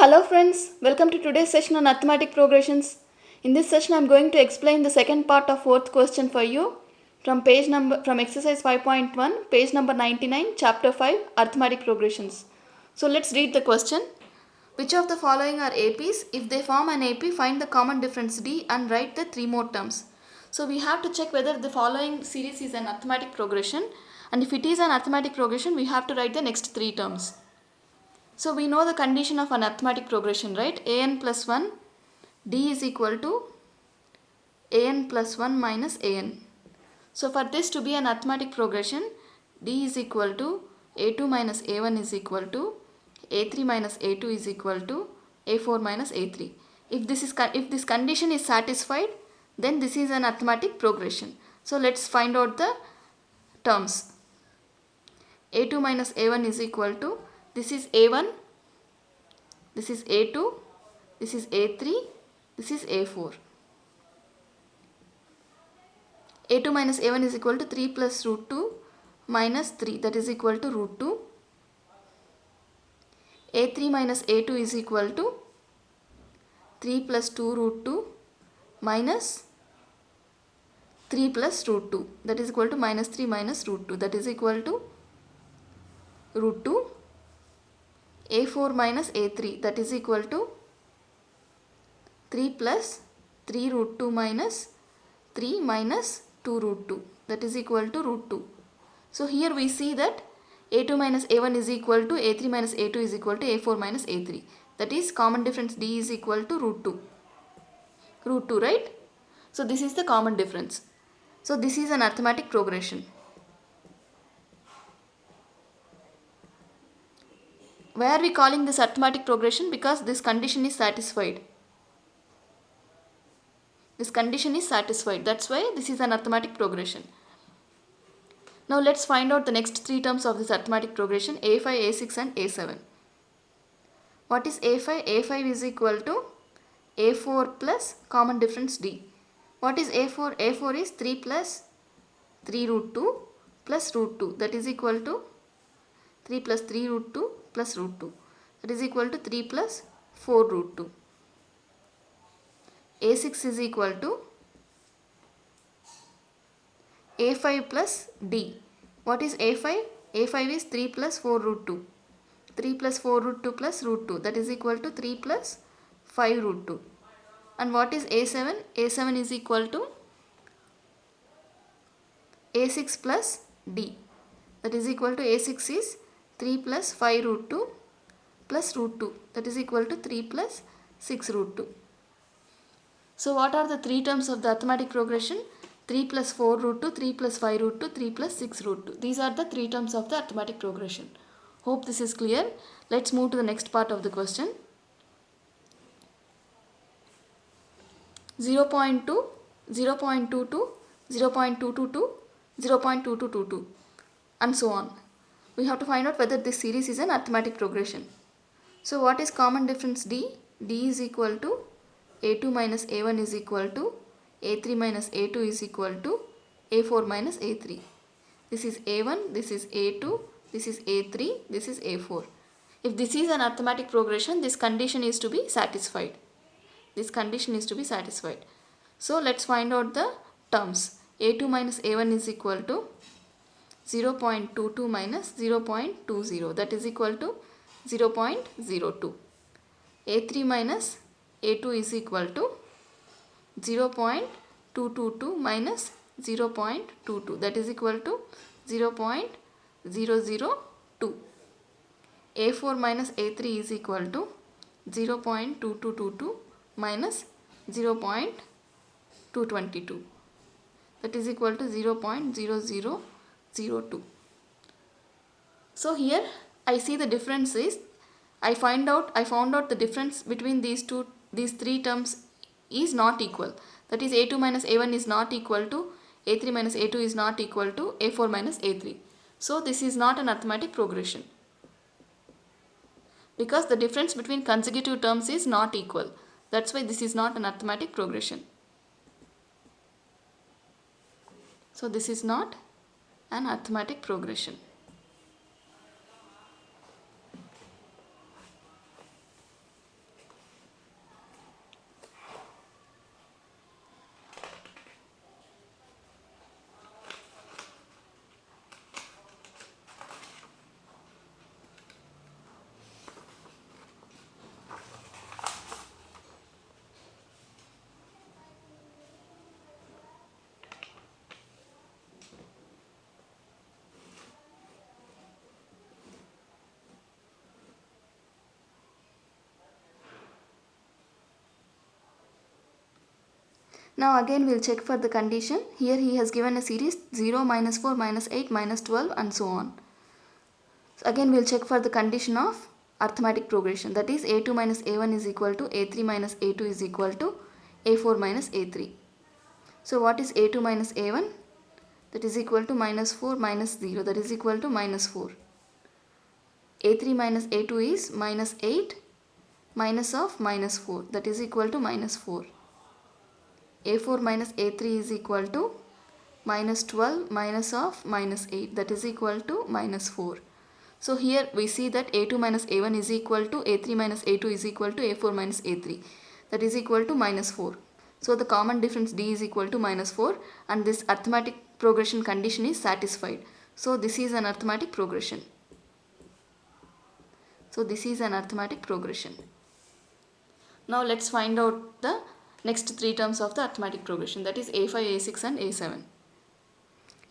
Hello friends, welcome to today's session on arithmetic progressions. In this session I am going to explain the second part of fourth question for you from exercise 5.1, page number 99, chapter 5, arithmetic progressions. So let's read the question. Which of the following are APs? If they form an AP, find the common difference D and write the three more terms. So we have to check whether the following series is an arithmetic progression, and if it is an arithmetic progression we have to write the next three terms. So we know the condition of an arithmetic progression, right? An plus 1 D is equal to An plus 1 minus An. So for this to be an arithmetic progression, D is equal to A2 minus A1 is equal to A3 minus A2 is equal to A4 minus A3. If this condition is satisfied, then this is an arithmetic progression. So let's find out the terms. A2 minus A1 is equal to, this is A1, this is A2, this is A3, this is A4. A2 minus A1 is equal to 3 plus root 2 minus 3, that is equal to root 2. A3 minus A2 is equal to 3 plus 2 root 2 minus 3 plus root 2, that is equal to minus 3 minus root 2, that is equal to root 2. A4 minus A3, that is equal to 3 plus 3 root 2 minus 3 minus 2 root 2, that is equal to root 2. So here we see that A2 minus A1 is equal to A3 minus A2 is equal to A4 minus A3. That is common difference D is equal to root 2. Root 2, right? So this is the common difference. So this is an arithmetic progression. Why are we calling this arithmetic progression? Because this condition is satisfied. This condition is satisfied. That's why this is an arithmetic progression. Now let's find out the next three terms of this arithmetic progression, A5, A6 and A7. What is A5? A5 is equal to A4 plus common difference D. What is A4? A4 is 3 plus 3 root 2 plus root 2, that is equal to 3 plus 3 root 2 plus root 2, that is equal to 3 plus 4 root 2. A6 is equal to A5 plus D. What is A5? A5 is 3 plus 4 root 2. 3 plus 4 root 2 plus root 2, that is equal to 3 plus 5 root 2. And what is A7? A7 is equal to A6 plus D. That is equal to A6 is 3 plus 5 root 2 plus root 2, that is equal to 3 plus 6 root 2. So what are the three terms of the arithmetic progression? 3 plus 4 root 2, 3 plus 5 root 2, 3 plus 6 root 2. These are the three terms of the arithmetic progression. Hope this is clear. Let's move to the next part of the question. 0.2, 0.22, 0.222, 0.2222 and so on. We have to find out whether this series is an arithmetic progression. So what is common difference D? D is equal to A2 minus A1 is equal to A3 minus A2 is equal to A4 minus A3. This is A1, this is A2, this is A3, this is A4. If this is an arithmetic progression, this condition is to be satisfied. This condition is to be satisfied. So let's find out the terms. A2 minus A1 is equal to 0.22 minus 0.20, that is equal to 0.02. A3 minus A2 is equal to 0.222 minus 0.22, that is equal to 0.002. A4 minus A3 is equal to 0.2222 minus 0.222, that is equal to 0.0002. So here I see the difference is, I found out the difference between these three terms is not equal. That is A2 minus A1 is not equal to A3 minus A2 is not equal to A4 minus A3. So this is not an arithmetic progression, because the difference between consecutive terms is not equal. That's why this is not an arithmetic progression. So this is not an arithmetic progression. Now again we'll check for the condition. Here he has given a series 0, minus 4, minus 8, minus 12 and so on. So again we'll check for the condition of arithmetic progression, that is a2 minus a1 is equal to a3 minus a2 is equal to a4 minus a3. So what is a2 minus a1? That is equal to minus 4 minus 0, that is equal to minus 4. a3 minus a2 is minus 8 minus of minus 4, that is equal to minus 4. a4 minus a3 is equal to minus 12 minus of minus 8, that is equal to minus 4. So here we see that a2 minus a1 is equal to a3 minus a2 is equal to a4 minus a3, that is equal to minus 4. So the common difference d is equal to minus 4 and this arithmetic progression condition is satisfied. So this is an arithmetic progression. Now let's find out the next three terms of the arithmetic progression, that is a5, a6 and a7.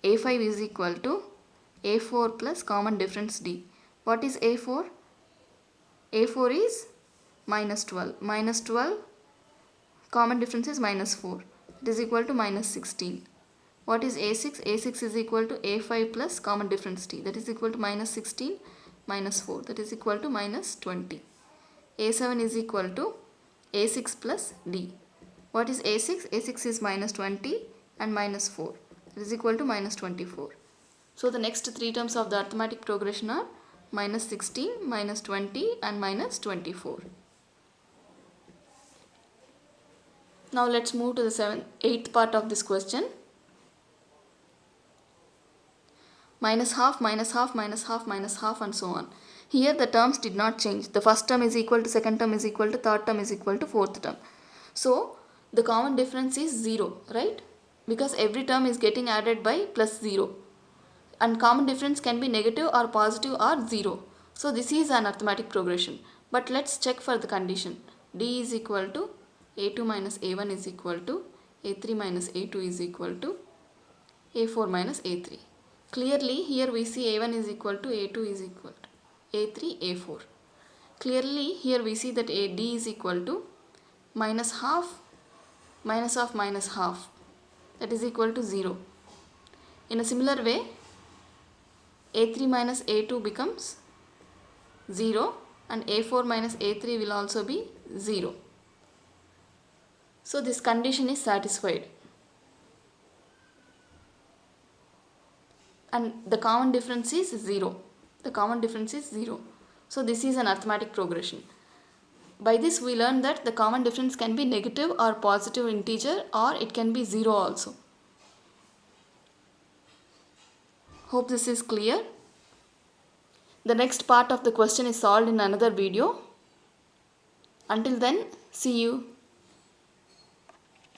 a5 is equal to a4 plus common difference d. What is a4? a4 is minus 12. Minus 12 common difference is minus 4. It is equal to minus 16. What is a6? a6 is equal to a5 plus common difference d. That is equal to minus 16 minus 4. That is equal to minus 20. a7 is equal to a6 plus d. What is a6? a6 is minus 20 and minus 4. That is equal to minus 24. So the next three terms of the arithmetic progression are minus 16, minus 20 and minus 24. Now let's move to the eighth part of this question. Minus half, minus half, minus half, minus half and so on. Here the terms did not change. The first term is equal to second term is equal to third term is equal to fourth term. So the common difference is 0, right? Because every term is getting added by plus 0. And common difference can be negative or positive or 0. So this is an arithmetic progression. But let's check for the condition. D is equal to a2 minus a1 is equal to a3 minus a2 is equal to a4 minus a3. Clearly here we see a1 is equal to a2 is equal to a3 a4. Clearly here we see that d is equal to minus half minus of minus half, that is equal to 0. In a similar way, a3 minus a2 becomes 0 and a4 minus a3 will also be 0. So this condition is satisfied. And the common difference is 0. So this is an arithmetic progression. By this we learn that the common difference can be negative or positive integer or it can be 0 also. Hope this is clear. The next part of the question is solved in another video. Until then, see you.